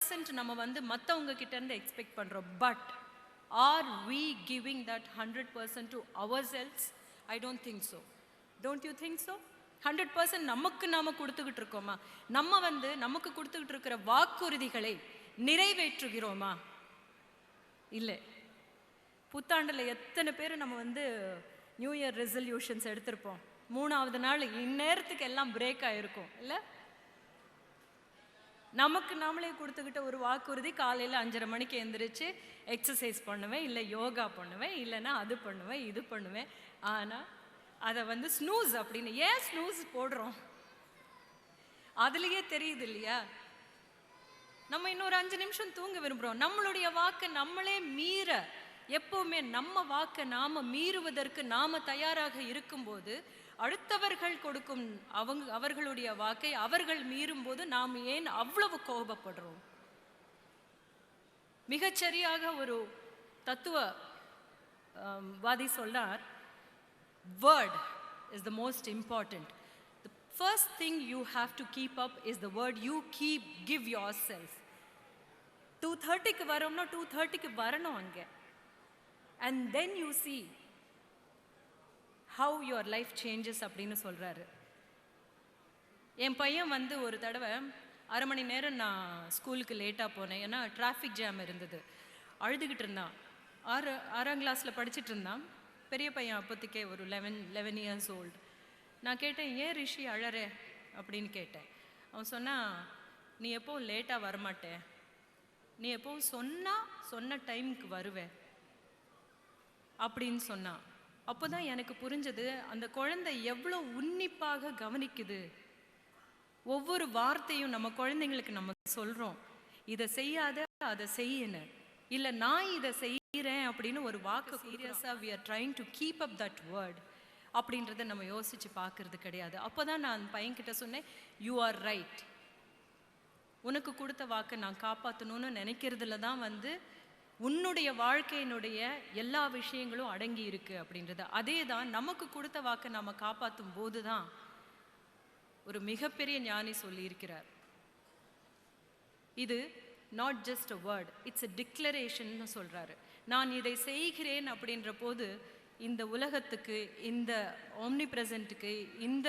100% நம்ம வந்து மற்றவங்க கிட்டேருந்து எக்ஸ்பெக்ட் பண்ணுறோம். But are we giving that 100% to ourselves? I don't think so. Don't you think so? 100% நமக்கு நாம கொடுத்துக்கிட்டு இருக்கோமா? நம்ம வந்து நமக்கு கொடுத்துக்கிட்டு இருக்கிற வாக்குறுதிகளை நிறைவேற்றுகிறோமா? இல்லை. புத்தாண்டில் எத்தனை பேர் நம்ம வந்து நியூ இயர் ரெசல்யூஷன்ஸ் எடுத்திருப்போம். 3ஆவது நாள் இந்நேரத்துக்கு எல்லாம் பிரேக் ஆகிருக்கும் இல்லை? நமக்கு நாமளே கொடுத்துக்கிட்ட ஒரு வாக்குறுதி, காலையில் 5:30 மணிக்கு எழுந்திரிச்சு எக்ஸசைஸ் பண்ணுவேன், இல்லை யோகா பண்ணுவேன், இல்லைன்னா அது பண்ணுவேன், இது பண்ணுவேன். ஆனால் அதை வந்து ஸ்னூஸ் அப்படின்னு ஏன் ஸ்னூஸ் போடுறோம்? அதுலேயே தெரியுது இல்லையா நம்ம இன்னொரு 5 நிமிஷம் தூங்க விரும்புகிறோம். நம்மளுடைய வாக்கை நம்மளே மீற, எப்போவுமே நம்ம வாக்கை நாம மீறுவதற்கு நாம தயாராக இருக்கும்போது அடுத்தவர்கள் கொடுக்கும் அவர்களுடைய வாக்கை அவர்கள் மீறும்போது நாம் ஏன் அவ்வளவு கோபப்படுறோம்? மிகச்சரியாக ஒரு தத்துவ வாதி சொல்றார், word is the most important. The first thing you have to keep up is the word you give yourself. 2:30க்கு வரோம்னா 2:30க்கு வரணும் அங்கே. And then you see how your life changes அப்படின்னு சொல்கிறாரு. என் பையன் வந்து ஒரு தடவை 1/2 மணி நேரம் நான் ஸ்கூலுக்கு லேட்டாக போனேன். ஏன்னா டிராஃபிக் ஜாம் இருந்தது. அழுதுகிட்டு இருந்தான். 6ஆம் கிளாஸில் படிச்சுட்டு இருந்தான். பெரிய பையன் அப்போதைக்கே ஒரு 11 years old. நான் கேட்டேன், ஏன் ரிஷி அழறே அப்படின்னு கேட்டேன். அவன் சொன்னான், நீ எப்போவும் லேட்டாக வரமாட்டேன், நீ எப்போவும் சொன்ன டைமுக்கு வருவேன் அப்படின்னு சொன்னான். அப்போ தான் எனக்கு புரிஞ்சது, அந்த குழந்தை எவ்வளோ உன்னிப்பாக கவனிக்குது. ஒவ்வொரு வார்த்தையும் நம்ம குழந்தைங்களுக்கு நம்ம சொல்கிறோம், இதை செய்யாத அதை செய்யணும், இல்லை நான் இதை செய்கிறேன் அப்படின்னு ஒரு வாக்கு சீரியஸாக we are trying to keep up that word அப்படின்றத நம்ம யோசித்து பார்க்கறது கிடையாது. அப்போ தான் நான் பையன்கிட்ட சொன்னேன், யூ ஆர் ரைட், உனக்கு கொடுத்த வாக்கை நான் காப்பாற்றணும்னு நினைக்கிறதுல தான் வந்து உன்னுடைய வாழ்க்கையினுடைய எல்லா விஷயங்களும் அடங்கி இருக்கு அப்படின்றது. அதே தான் நமக்கு கொடுத்த வாக்கை நம்ம காப்பாற்றும் போது தான் ஒரு மிகப்பெரிய ஞானி சொல்லி இருக்கிறார், இது not just a word, it's a declaration சொல்றாரு. நான் இதை செய்கிறேன் அப்படின்ற போது இந்த உலகத்துக்கு, இந்த ஓம்னி பிரசன்ட்டுக்கு, இந்த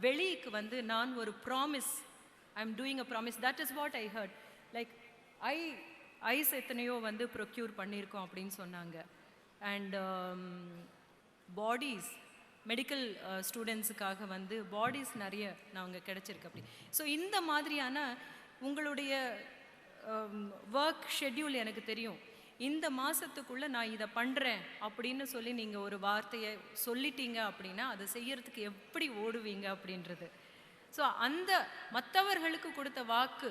வெளிக்கு வந்து நான் ஒரு promise, I am doing a promise. That is what I heard. Like ஐஸ் எத்தனையோ வந்து ப்ரொக்யூர் பண்ணியிருக்கோம் அப்படின்னு சொன்னாங்க. அண்ட் பாடிஸ், மெடிக்கல் ஸ்டூடெண்ட்ஸுக்காக வந்து பாடிஸ் நிறைய நாங்கள் கிடச்சிருக்கு அப்படி. ஸோ இந்த மாதிரியான உங்களுடைய ஒர்க் ஷெட்யூல் எனக்கு தெரியும். இந்த மாதத்துக்குள்ளே நான் இதை பண்ணுறேன் அப்படின்னு சொல்லி நீங்கள் ஒரு வார்த்தையை சொல்லிட்டீங்க அப்படின்னா அதை செய்யறதுக்கு எப்படி ஓடுவீங்க அப்படின்றது. ஸோ அந்த மற்றவர்களுக்கு கொடுத்த வாக்கு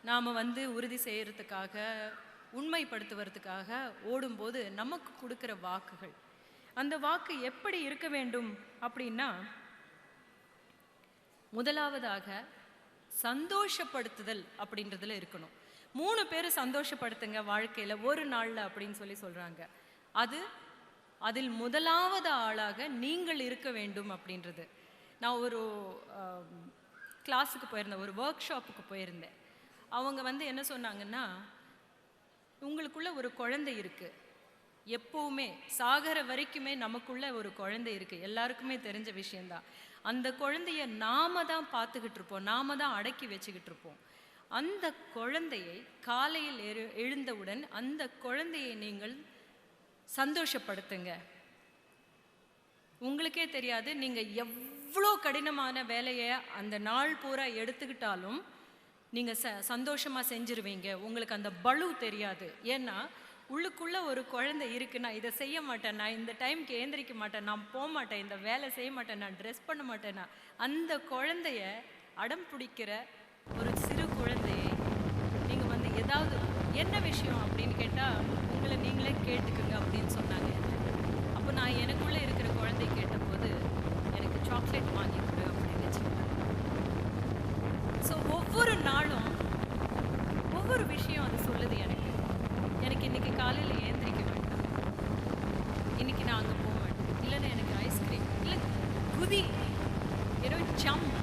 நாம் வந்து உறுதி செய்கிறதுக்காக, உண்மைப்படுத்துவதற்காக ஓடும்போது நமக்கு கொடுக்குற வாக்குகள், அந்த வாக்கு எப்படி இருக்க வேண்டும் அப்படின்னா, முதலாவதாக சந்தோஷப்படுத்துதல் அப்படின்றதுல இருக்கணும். 3 பேர் சந்தோஷப்படுத்துங்க வாழ்க்கையில் ஒரு நாளில் அப்படின்னு சொல்லி சொல்கிறாங்க. அதில் முதலாவது ஆளாக நீங்கள் இருக்க வேண்டும் அப்படின்றது. நான் ஒரு கிளாஸுக்கு போயிருந்தேன், ஒரு ஒர்க் ஷாப்புக்கு போயிருந்தேன். அவங்க வந்து என்ன சொன்னாங்கன்னா, உங்களுக்குள்ள ஒரு குழந்தை இருக்கு, எப்பவுமே சாகர வரைக்குமே நமக்குள்ள ஒரு குழந்தை இருக்கு, எல்லாருக்குமே தெரிஞ்ச விஷயம்தான். அந்த குழந்தைய நாம தான் பார்த்துக்கிட்டு இருப்போம், நாம தான் அடக்கி வச்சுக்கிட்டு இருப்போம். அந்த குழந்தையை காலையில் எழுந்தவுடன் அந்த குழந்தையை நீங்கள் சந்தோஷப்படுத்துங்க. உங்களுக்கே தெரியாது, நீங்க எவ்வளோ கடினமான வேலையை அந்த நாள் பூரா எடுத்துக்கிட்டாலும் நீங்கள் சந்தோஷமாக செஞ்சிருவீங்க. உங்களுக்கு அந்த பளு தெரியாது. ஏன்னா உள்ளுக்குள்ளே ஒரு குழந்தை இருக்குது, நான் இதை செய்ய மாட்டேன், நான் இந்த டைமுக்கு ஏந்திரிக்க மாட்டேன், நான் போக மாட்டேன், இந்த வேலை செய்ய மாட்டேன், நான் ட்ரெஸ் பண்ண மாட்டேன்னா, அந்த குழந்தைய அடம் பிடிக்கிற ஒரு சிறு குழந்தையை நீங்கள் வந்து ஏதாவது என்ன விஷயம் அப்படின்னு கேட்டால் உங்களை நீங்களே கேட்டுக்குங்க அப்படின்னு சொன்னாங்க. அப்போ நான் எனக்குள்ளே இருக்கிற குழந்தை கேட்டபோது எனக்கு சாக்லேட் வாங்கி கொடு அப்படின்னு வச்சுருந்தேன். ஸோ ஒவ்வொரு நாளும் ஒவ்வொரு விஷயம் அது சொல்லுது எனக்கு. இன்னைக்கு காலையில் ஏந்திரிக்க வேண்டாம், இன்னைக்கு நான் அங்கே போக மாட்டேன், இல்லைன்னா எனக்கு ஐஸ்கிரீம், இல்லை குதி, ஏதோ ஜம்ப்,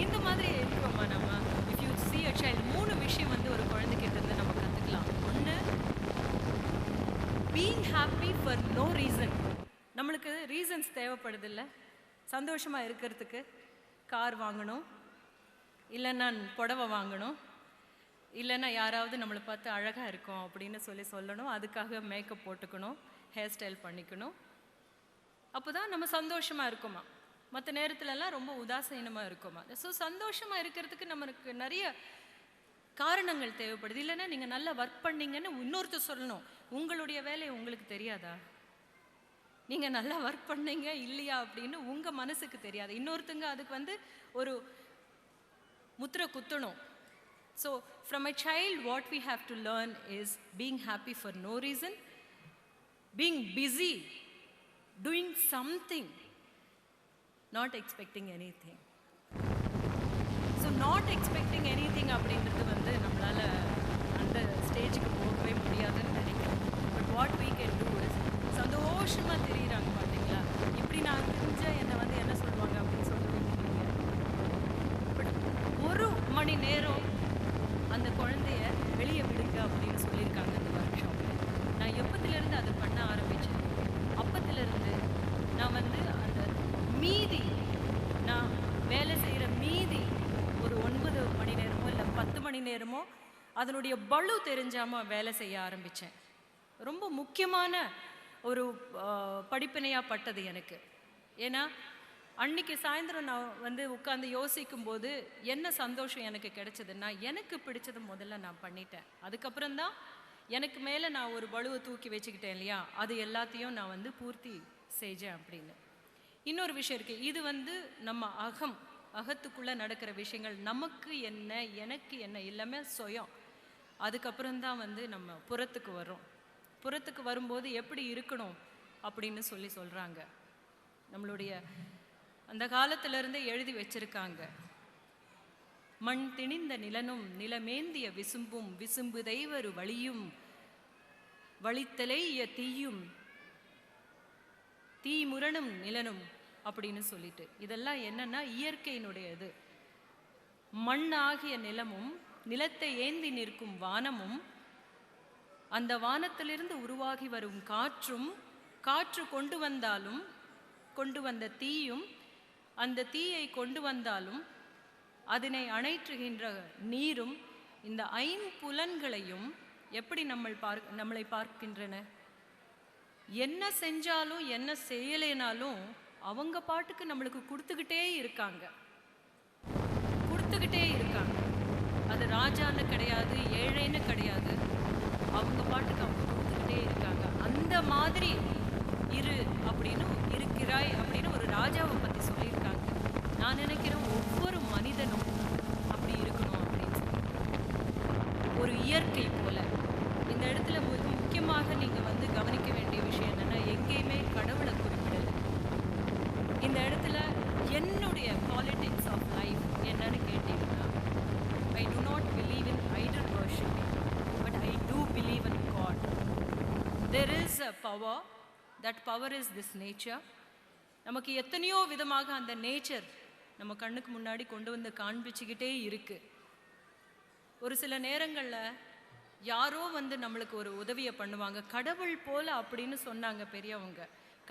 இந்த மாதிரி இருக்கிறோமா நம்ம. If you see a child, 3 விஷயம் வந்து ஒரு குழந்தை ஹாப்பி ஃபார் நோ ரீசன். நம்மளுக்கு ரீசன்ஸ் தேவைப்படுதில்ல சந்தோஷமாக இருக்கிறதுக்கு. கார் வாங்கணும், இல்லைன்னா புடவை வாங்கணும், இல்லைன்னா யாராவது நம்மளை பார்த்து அழகாக இருக்கும் அப்படின்னு சொல்லணும், அதுக்காக மேக்கப் போட்டுக்கணும், ஹேர் ஸ்டைல் பண்ணிக்கணும். அப்போ தான் நம்ம சந்தோஷமாக இருக்குமா. மற்ற நேரத்துலலாம் ரொம்ப உதாசீனமாக இருக்குமா. ஸோ சந்தோஷமாக இருக்கிறதுக்கு நம்மளுக்கு நிறைய காரணங்கள் தேவைப்படுது. இல்லைன்னா நீங்கள் நல்லா ஒர்க் பண்ணீங்கன்னு இன்னொருத்தர் சொல்லணும். உங்களுடைய வேலை உங்களுக்கு தெரியாதா? நீங்கள் நல்லா ஒர்க் பண்ணீங்க இல்லையா அப்படின்னு உங்கள் மனசுக்கு தெரியாது. இன்னொருத்தங்க அதுக்கு ஒரு முத்திரை குத்தணும். So from a child what we have to learn is being happy for no reason, being busy, doing something, not expecting anything. So not expecting anything அப்படின்றது நம்மளால் அந்த ஸ்டேஜுக்கு போகவே முடியாதுன்னு நினைக்கிறேன். But what we can do is சந்தோஷமாக தெரியுறாங்க பார்த்தீங்களா. இப்படி நான் தெரிஞ்சால் என்னை என்ன சொல்லுவாங்க அப்படின்னு சொல்லுவீங்க நீங்கள். பட் ஒரு மணி நேரம் அந்த குழந்தைய வெளியே விடுங்க அப்படின்னு சொல்லியிருக்காங்க இந்த வருஷம். நான் எப்பத்திலேருந்து அதை பண்ண ஆரம்பித்தேன். அப்பத்திலேருந்து நான் அந்த மீதி நான் வேலை செய்கிற மீதி ஒரு 9 மணி நேரமோ இல்லை 10 மணி நேரமோ அதனுடைய பளு தெரிஞ்சாமல் வேலை செய்ய ஆரம்பித்தேன். ரொம்ப முக்கியமான ஒரு படிப்பினையாக பட்டது எனக்கு. ஏன்னா அன்னைக்கு சாயந்தரம் நான் உட்காந்து யோசிக்கும்போது என்ன சந்தோஷம் எனக்கு கிடைச்சதுன்னா, எனக்கு பிடிச்சது முதல்ல நான் பண்ணிட்டேன். அதுக்கப்புறம்தான் எனக்கு மேலே நான் ஒரு பளுவை தூக்கி வச்சுக்கிட்டேன் இல்லையா, அது எல்லாத்தையும் நான் பூர்த்தி செஞ்சேன் அப்படின்னு. இன்னொரு விஷயம் இருக்குது. இது நம்ம அகத்துக்குள்ளே நடக்கிற விஷயங்கள். நமக்கு என்ன எனக்கு என்ன எல்லாமே சுயம். அதுக்கப்புறம்தான் நம்ம புறத்துக்கு வரோம். புறத்துக்கு வரும்போது எப்படி இருக்கணும் அப்படின்னு சொல்கிறாங்க. நம்மளுடைய அந்த காலத்திலிருந்தே எழுதி வச்சிருக்காங்க. மண் திணிந்த நிலனும் நிலமேந்திய விசும்பும் விசும்பு தெய்வரு வழியும் வழித்தலைய தீயும் தீமுரணும் நிலனும் அப்படின்னு சொல்லிட்டு இதெல்லாம் என்னன்னா இயற்கையினுடைய இது. மண் ஆகிய நிலமும் நிலத்தை ஏந்தி நிற்கும் வானமும் அந்த வானத்திலிருந்து உருவாகி வரும் காற்றும் காற்று கொண்டு வந்த தீயும் அந்த தீயை கொண்டு வந்தாலும் அதனை அணைற்றுகின்ற நீரும் இந்த ஐம்புலன்களையும் எப்படி நம்மளை பார்க்கின்றன. என்ன செஞ்சாலும் என்ன செய்யலைனாலும் அவங்க பாட்டுக்கு நம்மளுக்கு கொடுத்துக்கிட்டே இருக்காங்க. அது ராஜான்னு கிடையாது, ஏழைன்னு கிடையாது, அவங்க பாட்டுக்கு அவங்க கொடுத்துக்கிட்டே இருக்காங்க. அந்த மாதிரி இரு அப்படின்னு இருக்கிறாய் அப்படின்னு ஒரு ராஜாவை பற்றி சொல்லியிருக்காங்க. நான் நினைக்கிறேன் ஒவ்வொரு மனிதனும் அப்படி இருக்கணும் அப்படின்னு சொல்லி. ஒரு இயற்கை போல இந்த இடத்துல மிக முக்கியமாக நீங்கள் கவனிக்க வேண்டிய விஷயம் என்னென்னா, எங்கேயுமே கடவுளை குறிப்பிடலை. இந்த இடத்துல என்னுடைய பாலிட்டிக்ஸ் ஆஃப் லைஃப் என்னன்னு கேட்டீங்கன்னா, ஐ do not believe in idol worshiping, but I do believe in God. There is a power. That power is this nature. நமக்கு எத்தனையோ விதமாக அந்த நேச்சர் நம்ம கண்ணுக்கு முன்னாடி கொண்டு காண்பிச்சுக்கிட்டே இருக்கு. ஒரு சில நேரங்களில் யாரோ நம்மளுக்கு ஒரு உதவியை பண்ணுவாங்க. கடவுள் போல அப்படின்னு சொன்னாங்க பெரியவங்க.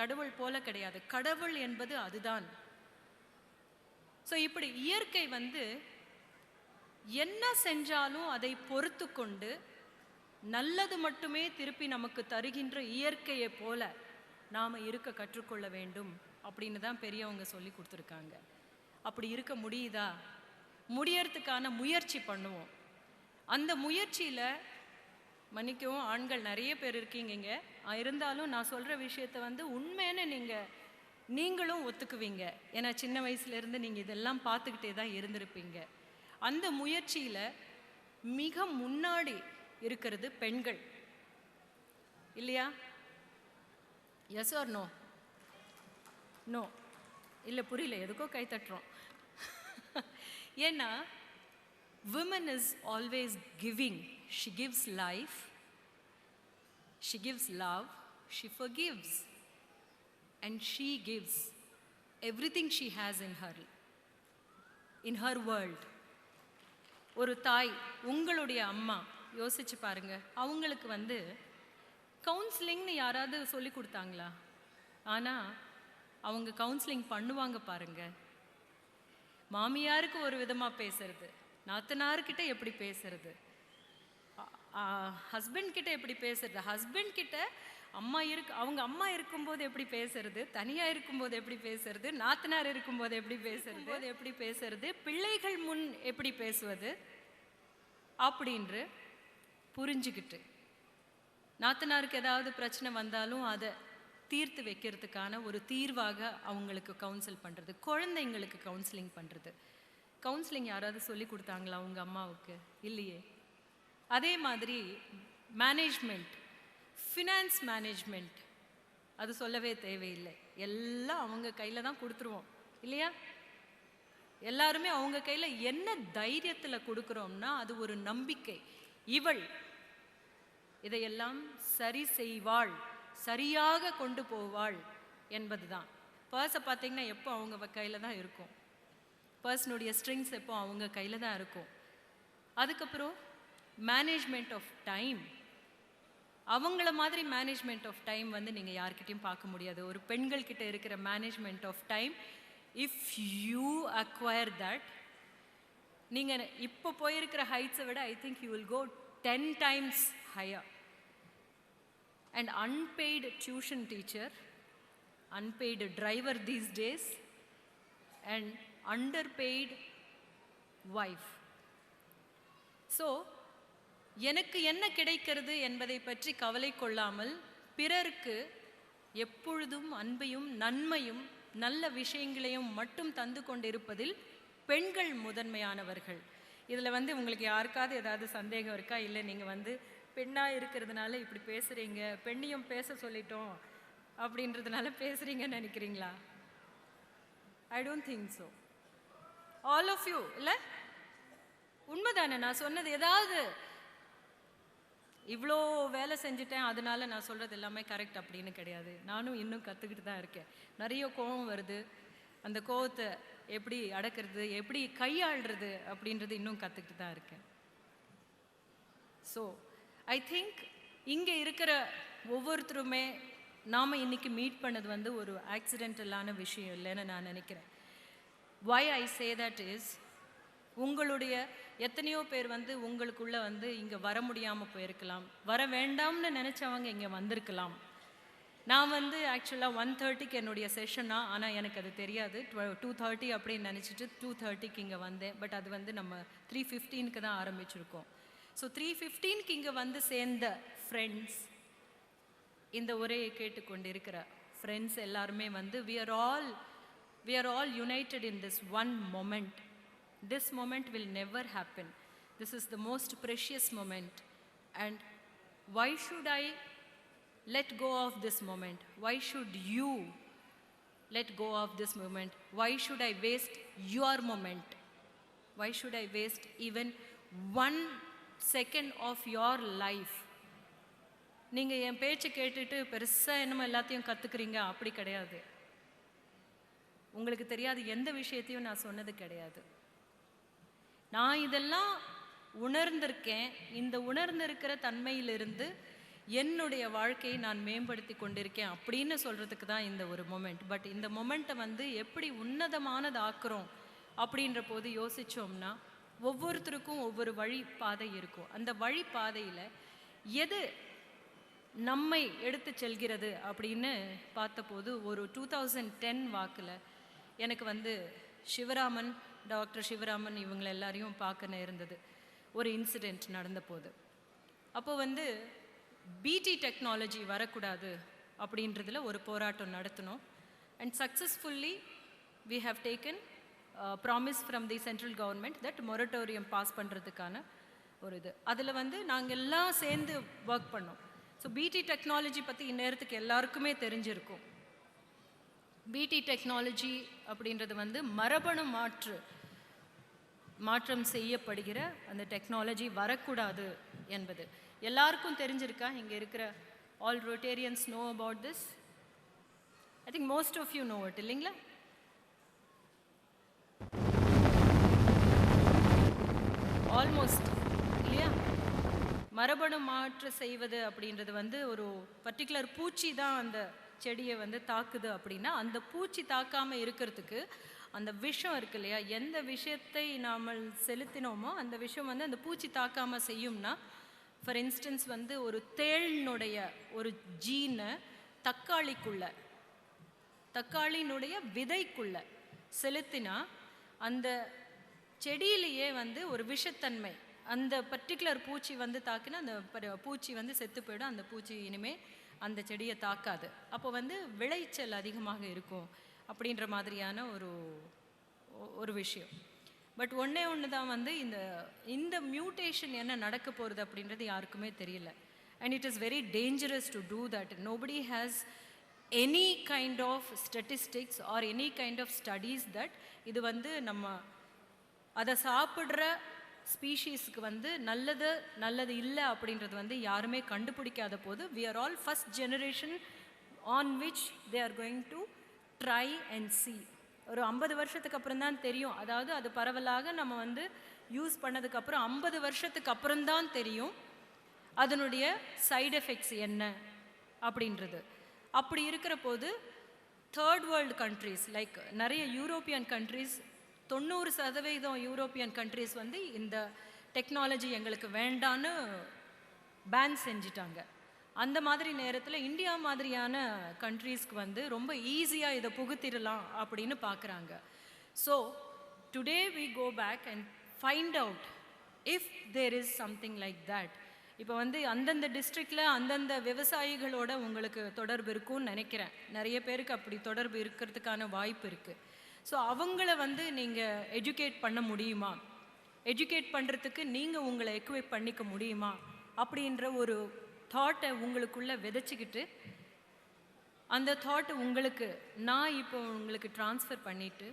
கடவுள் போல கிடையாது. கடவுள் என்பது அதுதான். ஸோ இப்படி இயற்கை என்ன செஞ்சாலும் அதை பொறுத்து கொண்டு நல்லது மட்டுமே திருப்பி நமக்கு தருகின்ற இயற்கையை போல நாம் இருக்க கற்றுக்கொள்ள வேண்டும் அப்படின்னு தான் பெரியவங்க சொல்லி கொடுத்துருக்காங்க. அப்படி இருக்க முடியுதா? முடியறதுக்கான முயற்சி பண்ணுவோம். அந்த முயற்சியில் மன்னிக்கவும், ஆண்கள் நிறைய பேர் இருக்கீங்க. இருந்தாலும் நான் சொல்கிற விஷயத்தை உண்மையான நீங்களும் ஒத்துக்குவீங்க. ஏன்னா சின்ன வயசுலேருந்து நீங்கள் இதெல்லாம் பார்த்துக்கிட்டே தான் இருந்திருப்பீங்க. அந்த முயற்சியில் மிக முன்னாடி இருக்கிறது பெண்கள் இல்லையா? S R no? நோ இல்லை, புரியல, எதுக்கோ கை தட்டுறோம். ஏன்னா women is always giving. She gives life, she gives love, she forgives, and she gives everything she has in her world. ஒரு தாய், உங்களுடைய அம்மா யோசிச்சு பாருங்க, அவங்களுக்கு கவுன்சிலிங்னு யாராவது சொல்லி கொடுத்தாங்களா? ஆனால் அவங்க கவுன்சிலிங் பண்ணுவாங்க பாருங்க. மாமியாருக்கு ஒரு விதமாக பேசுறது, நாத்தனார்கிட்ட எப்படி பேசுறது, ஹஸ்பண்ட் கிட்ட எப்படி பேசுறது, ஹஸ்பண்ட் கிட்ட அவங்க அம்மா இருக்கும்போது எப்படி பேசுறது, தனியாக இருக்கும்போது எப்படி பேசுறது, நாத்தனார் இருக்கும்போது எப்படி பேசுறது, பிள்ளைகள் முன் எப்படி பேசுவது அப்படின்று புரிஞ்சுக்கிட்டு, நாத்தனாருக்கு ஏதாவது பிரச்சனை வந்தாலும் அதை தீர்த்து வைக்கிறதுக்கான ஒரு தீர்வாக அவங்களுக்கு கவுன்சில் பண்ணுறது, குழந்தைங்களுக்கு கவுன்சிலிங் பண்ணுறது. கவுன்சிலிங் யாராவது சொல்லி கொடுத்தாங்களா அவங்க அம்மாவுக்கு? இல்லையே. அதே மாதிரி மேனேஜ்மெண்ட், ஃபினான்ஸ் மேனேஜ்மெண்ட், அது சொல்லவே தேவையில்லை. எல்லாம் அவங்க கையில் தான் கொடுத்துருவோம் இல்லையா? எல்லாருமே அவங்க கையில் என்ன தைரியத்தில் கொடுக்குறோம்னா அது ஒரு நம்பிக்கை. இவள் இதையெல்லாம் சரி செய்வாள், சரியாக கொண்டு போவாள் என்பது தான். பர்ஸை பார்த்தீங்கன்னா எப்போ அவங்க கையில் தான் இருக்கும், பர்சனுடைய ஸ்ட்ரிங்ஸ் எப்போ அவங்க கையில் தான் இருக்கும். அதுக்கப்புறம் மேனேஜ்மெண்ட் ஆஃப் டைம், அவங்கள மாதிரி மேனேஜ்மெண்ட் ஆஃப் டைம் வந்து நீங்கள் யார்கிட்டையும் பார்க்க முடியாது. ஒரு பெண்கள் கிட்ட இருக்கிற management of time, if you acquire that, நீங்கள் இப்போ போயிருக்கிற ஹைட்ஸை விட I think you will go 10 times higher. And unpaid tuition teacher, unpaid driver these days, and underpaid wife. So எனக்கு என்ன கிடைக்கிறது என்பதை பற்றி கவலை கொள்ளாமல் பிறருக்கு எப்பொழுதும் அன்பையும் நன்மையும் நல்ல விஷயங்களையும் மட்டும் தந்து கொண்டிருப்பதில் பெண்கள் முதன்மையானவர்கள். இதில் வந்து உங்களுக்கு யாருக்காவது ஏதாவது சந்தேகம் இருக்கா? இல்லை நீங்கள் பெண்ணாக இருக்கிறதுனால இப்படி பேசுகிறீங்க, பெண்ணையும் பேச சொல்லிட்டோம் அப்படின்றதுனால பேசுகிறீங்கன்னு நினைக்கிறீங்களா? I don't think so. All of you, இல்லை உண்மைதானே நான் சொன்னது? ஏதாவது இவ்வளோ வேலை செஞ்சுட்டேன் அதனால நான் சொல்கிறது எல்லாமே கரெக்ட் அப்படின்னு கிடையாது. நானும் இன்னும் கற்றுக்கிட்டு தான் இருக்கேன். நிறைய கோபம் வருது, அந்த கோபத்தை எப்படி அடக்கிறது, எப்படி கையாளுறது அப்படின்றது இன்னும் கற்றுக்கிட்டு தான் இருக்கேன். ஸோ ஐ திங்க் இங்கே இருக்கிற ஒவ்வொருத்தருமே நாம் இன்றைக்கி மீட் பண்ணது ஒரு ஆக்சிடென்டலான விஷயம் இல்லைன்னு நான் நினைக்கிறேன். why I say that is, உங்களுடைய எத்தனையோ பேர் உங்களுக்குள்ளே இங்கே வர முடியாமல் போயிருக்கலாம், வர வேண்டாம்னு நினச்சவங்க இங்கே வந்திருக்கலாம். நான் ஆக்சுவலாக 1:30க்கு என்னுடைய செஷனா, ஆனால் எனக்கு அது தெரியாது. 2:30 அப்படின்னு நினச்சிட்டு 2:30க்கு இங்கே வந்தேன். பட் அது நம்ம 3:15க்கு தான் ஆரம்பிச்சிருக்கோம். ஸோ 3:15க்கு இங்கே சேர்ந்த ஃப்ரெண்ட்ஸ், இந்த உரையை கேட்டுக்கொண்டு இருக்கிற ஃப்ரெண்ட்ஸ் எல்லாருமே we are all united in this one moment. This moment will never happen. This is the most precious moment. And why should I let go of this moment? Why should you let go of this moment? Why should I waste your moment? Why should I waste even 1 second of your life? நீங்கள் என் பேச்சு கேட்டுட்டு பெருசாக என்னமோ எல்லாத்தையும் கற்றுக்குறீங்க, அப்படி கிடையாது. உங்களுக்கு தெரியாது எந்த விஷயத்தையும் நான் சொன்னது கிடையாது. நான் இதெல்லாம் உணர்ந்திருக்கேன். இந்த உணர்ந்திருக்கிற தன்மையிலிருந்து என்னுடைய வாழ்க்கையை நான் மேம்படுத்தி கொண்டிருக்கேன் அப்படின்னு சொல்கிறதுக்கு தான் இந்த ஒரு மொமெண்ட். பட் இந்த மொமெண்ட்டை எப்படி உன்னதமானது ஆக்குறோம் அப்படின்ற போது யோசித்தோம்னா ஒவ்வொருத்தருக்கும் ஒவ்வொரு வழி பாதை இருக்கும். அந்த வழி பாதையில் எது நம்மை எடுத்து செல்கிறது அப்படின்னு பார்த்தபோது ஒரு 2010 வாக்கில் எனக்கு சிவராமன், டாக்டர் சிவராமன் இவங்களை எல்லாரையும் பார்க்க நேர்ந்தது. ஒரு இன்சிடெண்ட் நடந்த போது அப்போது பிடி டெக்னாலஜி வரக்கூடாது அப்படின்றதுல ஒரு போராட்டம் நடத்தினோம். And successfully we have taken promise from the central government that moratorium pass பண்ணுறதுக்கான ஒரு இது. அதில் நாங்கள் எல்லாம் சேர்ந்து ஒர்க் பண்ணோம். ஸோ பிடி டெக்னாலஜி பற்றி இந்நேரத்துக்கு எல்லாருக்குமே தெரிஞ்சிருக்கும். பிடி டெக்னாலஜி அப்படின்றது மரபணு மாற்றம் செய்யப்படுகிற அந்த டெக்னாலஜி வரக்கூடாது என்பது எல்லாருக்கும் தெரிஞ்சிருக்கா? இங்கே இருக்கிற all Rotarians know about this? I think most of you know it, இல்லைங்களா? ஆல்மோஸ்ட், இல்லையா? மரபணு மாற்று செய்வது அப்படின்றது வந்து ஒரு பர்டிகுலர் பூச்சி தான் அந்த செடியை வந்து தாக்குது அப்படின்னா, அந்த பூச்சி தாக்காமல் இருக்கிறதுக்கு அந்த விஷம் இருக்கு இல்லையா, எந்த விஷயத்தை நாம் செலுத்தினோமோ அந்த விஷயம் வந்து அந்த பூச்சி தாக்காமல் செய்யும்னா, ஃபார் இன்ஸ்டன்ஸ் வந்து ஒரு தேளினுடைய ஒரு ஜீனை தக்காளியினுடைய விதைக்குள்ள செலுத்தினா அந்த செடியிலேயே வந்து ஒரு விஷத்தன்மை, அந்த பர்டிகுலர் பூச்சி வந்து தாக்கினா அந்த பூச்சி வந்து செத்து போயிடும். அந்த பூச்சி இனிமேல் அந்த செடியை தாக்காது. அப்போ வந்து விளைச்சல் அதிகமாக இருக்கும் அப்படின்ற மாதிரியான ஒரு விஷயம். பட் ஒன்று தான் வந்து இந்த மியூட்டேஷன் என்ன நடக்க போகிறது அப்படின்றது யாருக்குமே தெரியல. And it is very dangerous to do that. Nobody has any kind of statistics or any kind of studies that இது வந்து நம்ம அதை சாப்பிட்ற ஸ்பீஷீஸ்க்கு வந்து நல்லது இல்லை அப்படின்றது வந்து யாருமே கண்டுபிடிக்காத போது, we are all first generation on which they are going to try and see. ஒரு 50 வருஷத்துக்கு அப்புறம் தான் தெரியும். அதாவது அது பரவலாக நம்ம வந்து யூஸ் பண்ணதுக்கப்புறம் 50 வருஷத்துக்கு அப்புறம்தான் தெரியும் அதனுடைய சைடு எஃபெக்ட்ஸ் என்ன அப்படின்றது. அப்படி இருக்கிற போது தேர்ட் வேர்ல்டு கண்ட்ரீஸ் லைக் நிறைய யூரோப்பியன் கண்ட்ரீஸ், 90% யூரோப்பியன் கண்ட்ரீஸ் வந்து இந்த டெக்னாலஜி எங்களுக்கு வேண்டான்னு பேன் செஞ்சிட்டாங்க. அந்த மாதிரி நேரத்தில் இந்தியா மாதிரியான கண்ட்ரீஸ்க்கு வந்து ரொம்ப ஈஸியாக இதை புகுத்திடலாம் அப்படின்னு பார்க்குறாங்க. So today we go back and find out if there is something like that. இப்போ வந்து அந்தந்த டிஸ்ட்ரிக்டில் அந்தந்த விவசாயிகளோட உங்களுக்கு தொடர்பு இருக்கும்னு நினைக்கிறேன். நிறைய பேருக்கு அப்படி தொடர்பு இருக்கிறதுக்கான வாய்ப்பு இருக்குது. ஸோ அவங்கள வந்து நீங்கள் எஜுகேட் பண்ண முடியுமா, எஜுகேட் பண்ணுறதுக்கு நீங்கள் உங்களை எக்விப் பண்ணிக்க முடியுமா அப்படின்ற ஒரு தாட்டை உங்களுக்குள்ளே விதைச்சிக்கிட்டு, அந்த தாட்டை நான் இப்போ உங்களுக்கு ட்ரான்ஸ்ஃபர் பண்ணிவிட்டு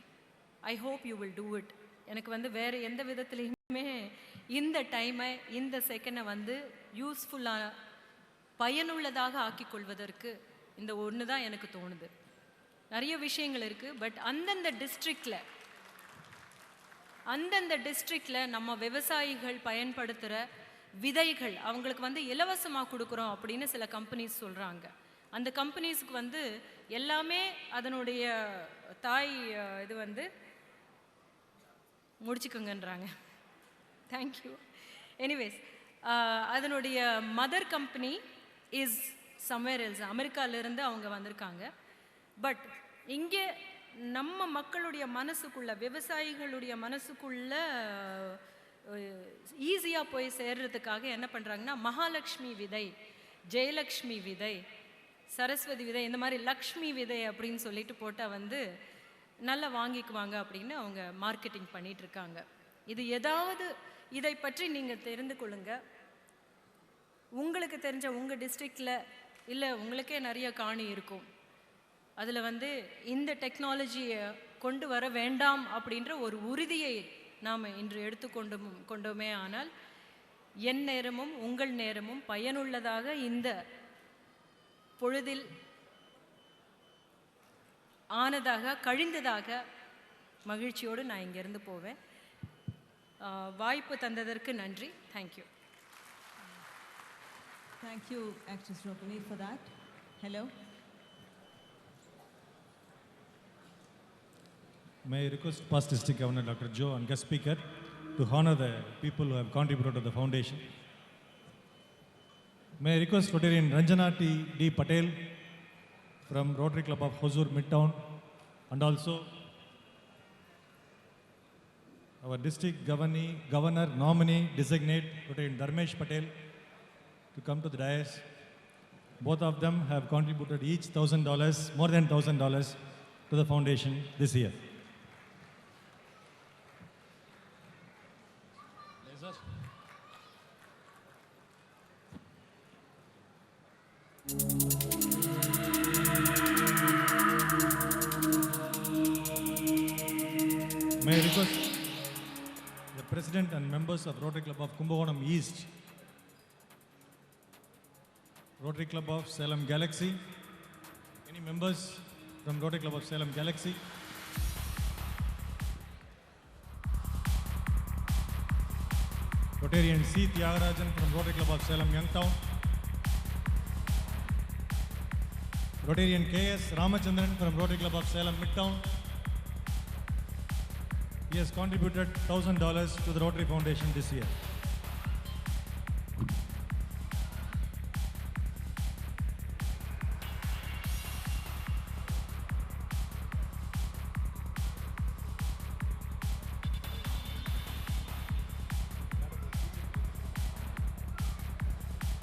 I hope you will do it. எனக்கு வந்து வேறு எந்த விதத்துலேயுமே இந்த டைமை இந்த செகண்டை வந்து யூஸ்ஃபுல்லாக பயனுள்ளதாக ஆக்கிக்கொள்வதற்கு இந்த ஒன்று தான் எனக்கு தோணுது. நிறைய விஷயங்கள் இருக்குது. பட் அந்தந்த டிஸ்ட்ரிக்டில் நம்ம விவசாயிகள் பயன்படுத்துகிற விதைகள் அவங்களுக்கு வந்து இலவசமாக கொடுக்குறோம் அப்படின்னு சில கம்பெனிஸ் சொல்கிறாங்க. அந்த கம்பெனிஸுக்கு வந்து எல்லாமே அதனுடைய தாய் இது வந்து முடிச்சுக்கோங்கன்றாங்க. தேங்க்யூ. எனிவேஸ், அதனுடைய mother company is somewhere else, அமெரிக்காவிலேருந்து அவங்க வந்திருக்காங்க. பட் இங்கே நம்ம மக்களுடைய மனசுக்குள்ள, விவசாயிகளுடைய மனசுக்குள்ள ஈஸியாக போய் சேர்றதுக்காக என்ன பண்ணுறாங்கன்னா, மகாலட்சுமி விதை, ஜெயலக்ஷ்மி விதை, சரஸ்வதி விதை, இந்த மாதிரி லக்ஷ்மி விதை அப்படின்னு சொல்லிட்டு போட்டால் வந்து நல்லா வாங்கிக்குவாங்க அப்படின்னு அவங்க மார்க்கெட்டிங் பண்ணிகிட்ருக்காங்க. இது ஏதாவது இதை பற்றி நீங்கள் தெரிந்து கொள்ளுங்க. உங்களுக்கு தெரிஞ்ச உங்கள் டிஸ்ட்ரிக்டில் இல்லை உங்களுக்கே நிறைய காணி இருக்கும், அதில் வந்து இந்த டெக்னாலஜியை கொண்டு வர வேண்டாம் அப்படின்ற ஒரு உறுதியை நாம் இன்று கொண்டோமே ஆனால் என் நேரமும் உங்கள் நேரமும் பயனுள்ளதாக இந்த பொழுதில் ஆனதாக கழிந்ததாக மகிழ்ச்சியோடு நான் இங்கேருந்து போவேன். வாய்ப்பு தந்ததற்கு நன்றி. Thank you. Thank you actress Rohini for that. Hello. May I request past District Governor Dr. Joe and guest speaker to honor the people who have contributed to the foundation. May I request Rotarian Ranjana D. Patel from Rotary Club of Hosur Midtown, and also our district governor nominee designate Rotarian Dharmesh Patel to come to the dais. Both of them have contributed each $1,000, more than $1,000 to the foundation this year. May I request the President and members of Rotary Club of Kumbakonam East, Rotary Club of Salem Galaxy, any members from Rotary Club of Salem Galaxy, Rotarian C. Tyagarajan from Rotary Club of Salem, Youngtown. Rotarian K.S. Ramachandran from Rotary Club of Salem, Midtown. He has contributed $1,000 to the Rotary Foundation this year.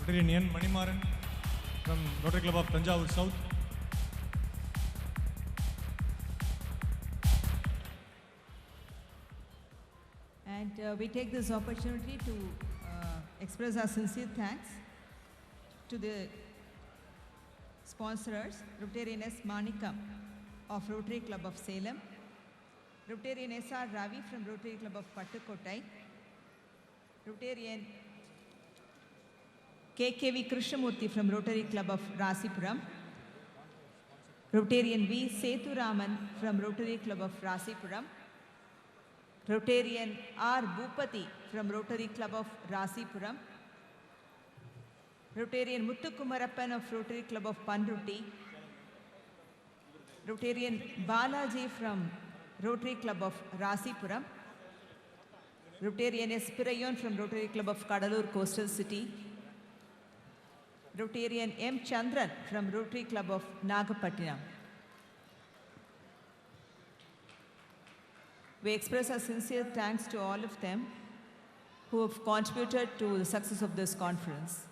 Rotarian N. Manimaran from Rotary Club of Tanjavur South. And we take this opportunity to express our sincere thanks to the sponsors, Rotarian S. Manikam of Rotary Club of Salem, Rotarian S.R. Ravi from Rotary Club of Pattukottai, Rotarian KKV Krishnamurthy from Rotary Club of Rasipuram, Rotarian V. Sethuraman from Rotary Club of Rasipuram, Rotarian R. Bhupati from Rotary Club of Rasipuram, Rotarian Muthukumarappan of Rotary Club of Panrutti, Rotarian Balaji from Rotary Club of Rasipuram, Rotarian S. Pirayon from Rotary Club of Kadalur Coastal City, Rotarian M. Chandran from Rotary Club of Nagapattinam. We express our sincere thanks to all of them who have contributed to the success of this conference.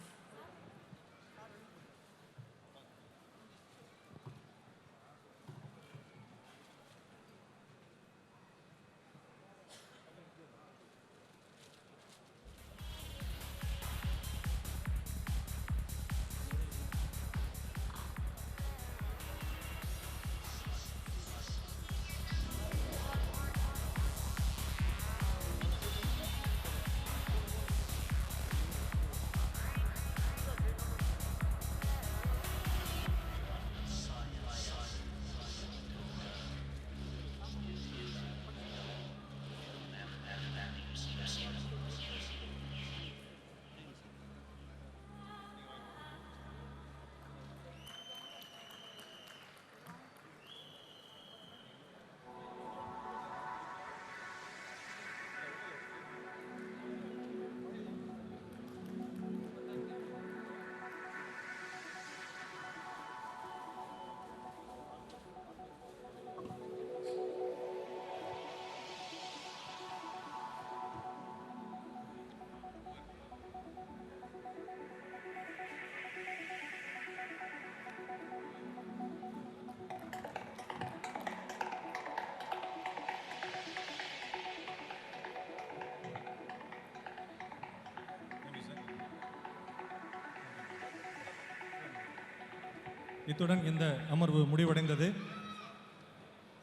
இத்துடன் இந்த அமர்வு முடிவடைந்தது.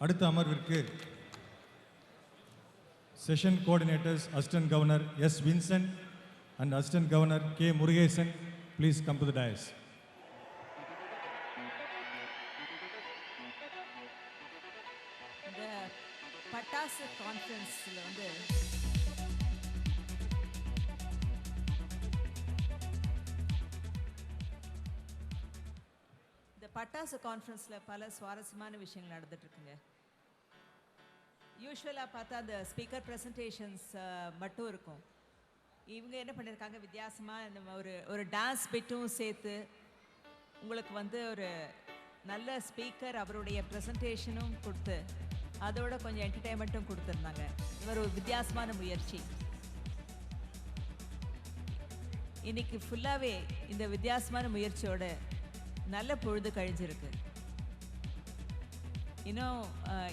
அடுத்த அமர்விற்கு session coordinators assistant governor S Vincent and assistant governor K Murugesan please come to the dais. இந்த பட்டாசு கான்ஃபரன்ஸில் வந்து பட்டாசு கான்ஃபரன்ஸில் பல சுவாரஸ்யமான விஷயங்கள் நடந்துட்டுருக்குங்க. யூஸ்வலாக பார்த்தா அந்த ஸ்பீக்கர் ப்ரெசன்டேஷன்ஸ் மட்டும் இருக்கும். இவங்க என்ன பண்ணியிருக்காங்க, வித்தியாசமாக நம்ம ஒரு டான்ஸ் பிட்டும் சேர்த்து உங்களுக்கு வந்து ஒரு நல்ல ஸ்பீக்கர் அவருடைய ப்ரெசன்டேஷனும் கொடுத்து அதோட கொஞ்சம் என்டர்டெயின்மெண்ட்டும் கொடுத்துருந்தாங்க. இது ஒரு வித்தியாசமான முயற்சி. இன்னைக்கு ஃபுல்லாகவே இந்த வித்தியாசமான முயற்சியோட நல்ல பொழுது கழிஞ்சிருக்கு.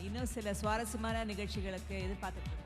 இன்னும் சில சுவாரஸ்யமான நிகழ்ச்சிகளுக்கு எதிர்பார்த்துட்டு